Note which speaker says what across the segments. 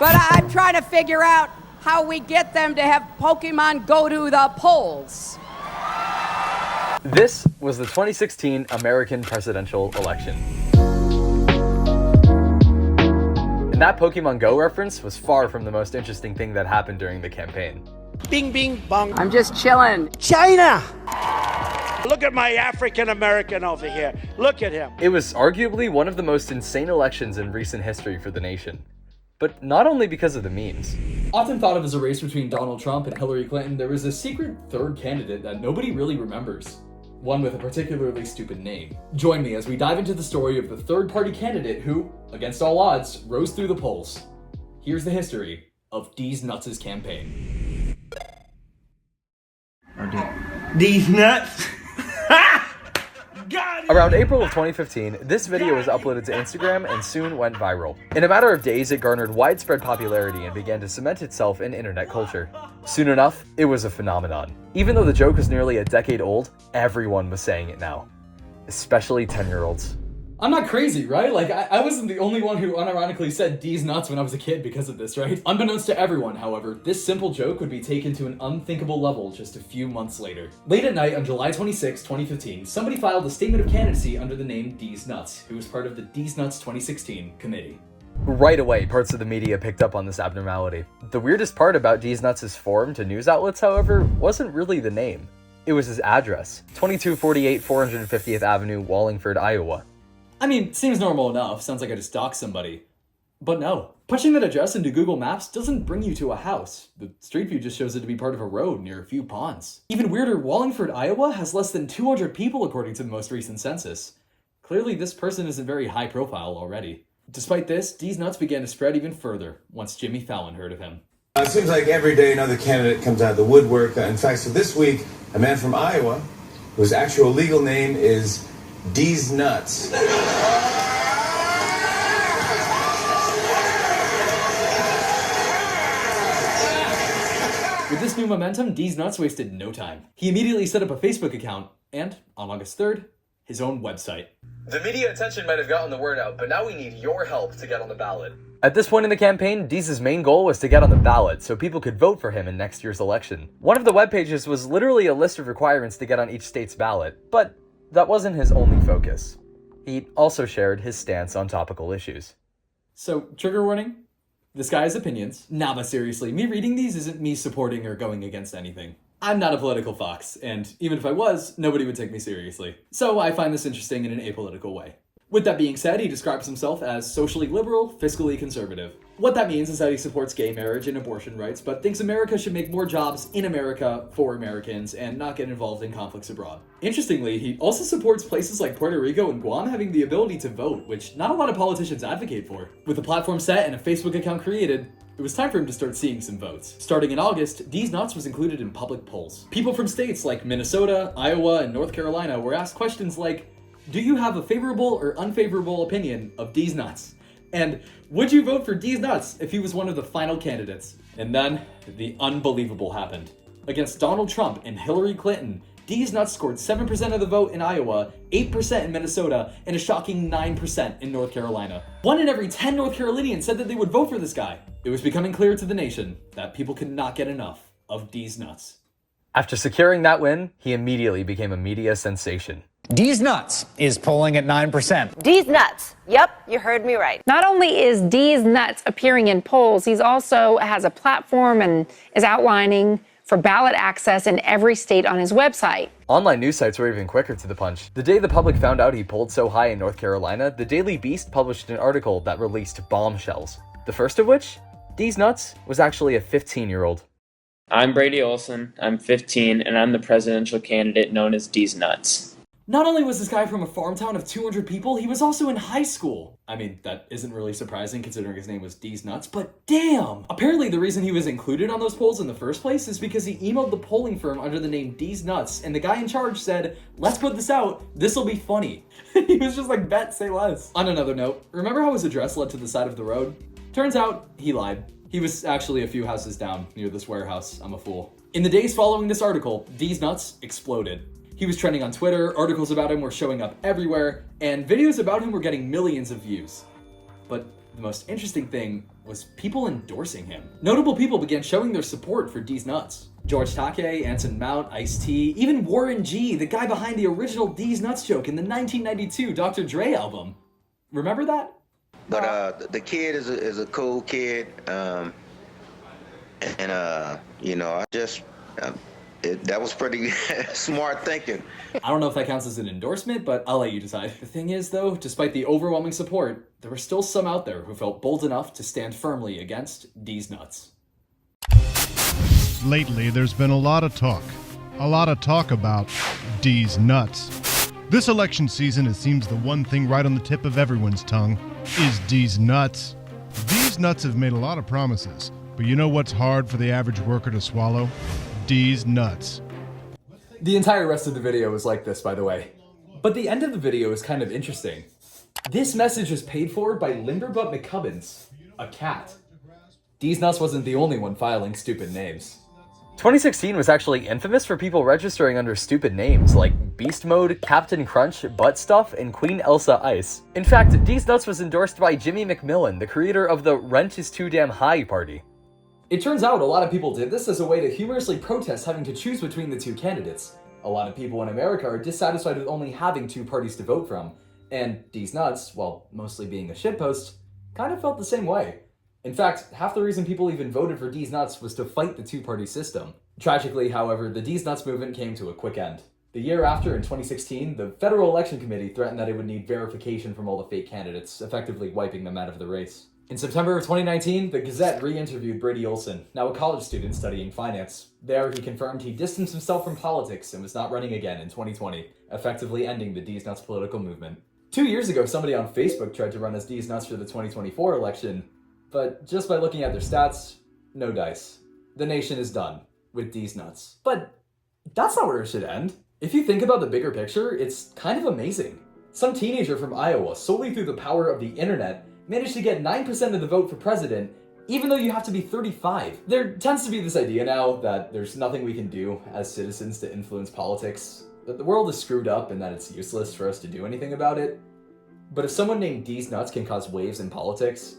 Speaker 1: But I'm trying to figure out how we get them to have Pokemon go to the polls.
Speaker 2: This was the 2016 American presidential election. And that Pokemon Go reference was far from the most interesting thing that happened during the campaign.
Speaker 3: Bing, bing, bong.
Speaker 1: I'm just chilling.
Speaker 3: China! Look at my African American over here. Look at him.
Speaker 2: It was arguably one of the most insane elections in recent history for the nation. But not only because of the memes.
Speaker 4: Often thought of as a race between Donald Trump and Hillary Clinton, there was a secret third candidate that nobody really remembers. One with a particularly stupid name. Join me as we dive into the story of the third-party candidate who, against all odds, rose through the polls. Here's the history of Deez Nuts' campaign.
Speaker 5: Deez Nuts.
Speaker 2: Around April of 2015, this video was uploaded to Instagram and soon went viral. In a matter of days, it garnered widespread popularity and began to cement itself in internet culture. Soon enough, it was a phenomenon. Even though the joke was nearly a decade old, everyone was saying it now. Especially 10-year-olds.
Speaker 4: I'm not crazy, right? Like, I wasn't the only one who unironically said Deez Nuts when I was a kid because of this, right? Unbeknownst to everyone, however, this simple joke would be taken to an unthinkable level just a few months later. Late at night on July 26, 2015, somebody filed a statement of candidacy under the name Deez Nuts, who was part of the Deez Nuts 2016 committee.
Speaker 2: Right away, parts of the media picked up on this abnormality. The weirdest part about Deez Nuts' form to news outlets, however, wasn't really the name. It was his address, 2248 450th Avenue, Wallingford, Iowa.
Speaker 4: I mean, seems normal enough, sounds like I just doxed somebody. But no, punching that address into Google Maps doesn't bring you to a house. The street view just shows it to be part of a road near a few ponds. Even weirder, Wallingford, Iowa has less than 200 people according to the most recent census. Clearly this person isn't very high profile already. Despite this, Deez Nuts began to spread even further once Jimmy Fallon heard of him.
Speaker 6: It seems like every day another candidate comes out of the woodwork. In fact, so this week, a man from Iowa, whose actual legal name is Deez Nuts.
Speaker 4: With this new momentum, Deez Nuts wasted no time. He immediately set up a Facebook account and, on August 3rd, his own website.
Speaker 2: The media attention might have gotten the word out, but now we need your help to get on the ballot. At this point in the campaign, Deez's main goal was to get on the ballot so people could vote for him in next year's election. One of the web pages was literally a list of requirements to get on each state's ballot, but that wasn't his only focus. He also shared his stance on topical issues.
Speaker 4: So, trigger warning, this guy has opinions. Nah, but seriously, me reading these isn't me supporting or going against anything. I'm not a political fox, and even if I was, nobody would take me seriously. So I find this interesting in an apolitical way. With that being said, he describes himself as socially liberal, fiscally conservative. What that means is that he supports gay marriage and abortion rights, but thinks America should make more jobs in America for Americans and not get involved in conflicts abroad. Interestingly, he also supports places like Puerto Rico and Guam having the ability to vote, which not a lot of politicians advocate for. With a platform set and a Facebook account created, it was time for him to start seeing some votes. Starting in August, Deez Nuts was included in public polls. People from states like Minnesota, Iowa, and North Carolina were asked questions like, do you have a favorable or unfavorable opinion of Deez Nuts? And would you vote for Deez Nuts if he was one of the final candidates? And then, the unbelievable happened. Against Donald Trump and Hillary Clinton, Deez Nuts scored 7% of the vote in Iowa, 8% in Minnesota, and a shocking 9% in North Carolina. 1 in every 10 North Carolinians said that they would vote for this guy. It was becoming clear to the nation that people could not get enough of Deez Nuts.
Speaker 2: After securing that win, he immediately became a media sensation.
Speaker 7: Deez Nuts is polling at 9%.
Speaker 8: Deez Nuts. Yep, you heard me right.
Speaker 9: Not only is Deez Nuts appearing in polls, he's also has a platform and is outlining for ballot access in every state on his website.
Speaker 2: Online news sites were even quicker to the punch. The day the public found out he polled so high in North Carolina, the Daily Beast published an article that released bombshells. The first of which, Deez Nuts was actually a 15-year-old.
Speaker 10: I'm Brady Olson, I'm 15, and I'm the presidential candidate known as Deez Nuts.
Speaker 4: Not only was this guy from a farm town of 200 people, he was also in high school. I mean, that isn't really surprising considering his name was Deez Nuts, but damn! Apparently the reason he was included on those polls in the first place is because he emailed the polling firm under the name Deez Nuts, and the guy in charge said, let's put this out, this'll be funny. He was just like, bet, say less. On another note, remember how his address led to the side of the road? Turns out, he lied. He was actually a few houses down near this warehouse. I'm a fool. In the days following this article, Deez Nuts exploded. He was trending on Twitter, articles about him were showing up everywhere, and videos about him were getting millions of views. But The most interesting thing was people endorsing him. Notable people began showing their support for Deez Nuts. George Takei, Anson Mount, Ice-T, even Warren G, the guy behind the original Deez Nuts joke in the 1992 Dr. Dre album. Remember that?
Speaker 11: But the kid is a cool kid, you know, I just that was pretty smart thinking.
Speaker 4: I don't know if that counts as an endorsement, but I'll let you decide. The thing is, though, despite the overwhelming support, there were still some out there who felt bold enough to stand firmly against Deez Nuts.
Speaker 12: Lately, there's been a lot of talk about Deez Nuts. This election season, it seems the one thing right on the tip of everyone's tongue is Deez Nuts. Deez Nuts have made a lot of promises, but you know what's hard for the average worker to swallow? Deez Nuts.
Speaker 4: The entire rest of the video is like this, by the way. But the end of the video is kind of interesting. This message was paid for by Limberbutt McCubbins, a cat. Deez Nuts wasn't the only one filing stupid names.
Speaker 2: 2016 was actually infamous for people registering under stupid names like Beast Mode, Captain Crunch, Butt Stuff, and Queen Elsa Ice. In fact, Deez Nuts was endorsed by Jimmy McMillan, the creator of the Rent is Too Damn High party.
Speaker 4: It turns out a lot of people did this as a way to humorously protest having to choose between the two candidates. A lot of people in America are dissatisfied with only having two parties to vote from, and Deez Nuts, while mostly being a shitpost, kind of felt the same way. In fact, half the reason people even voted for Deez Nuts was to fight the two-party system. Tragically, however, the Deez Nuts movement came to a quick end. The year after, in 2016, the Federal Election Committee threatened that it would need verification from all the fake candidates, effectively wiping them out of the race. In September of 2019, the Gazette re-interviewed Brady Olson, now a college student studying finance. There, he confirmed he distanced himself from politics and was not running again in 2020, effectively ending the Deez Nuts political movement. 2 years ago, somebody on Facebook tried to run as Deez Nuts for the 2024 election, but just by looking at their stats, no dice. The nation is done with Deez Nuts. But that's not where it should end. If you think about the bigger picture, it's kind of amazing. Some teenager from Iowa, solely through the power of the internet, managed to get 9% of the vote for president, even though you have to be 35. There tends to be this idea now that there's nothing we can do as citizens to influence politics, that the world is screwed up and that it's useless for us to do anything about it. But if someone named Deez Nuts can cause waves in politics,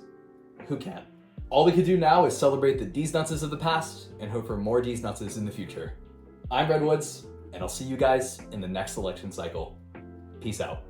Speaker 4: who can't? All we can do now is celebrate the Deez Nutses of the past and hope for more Deez Nutses in the future. I'm ReddVids, and I'll see you guys in the next election cycle. Peace out.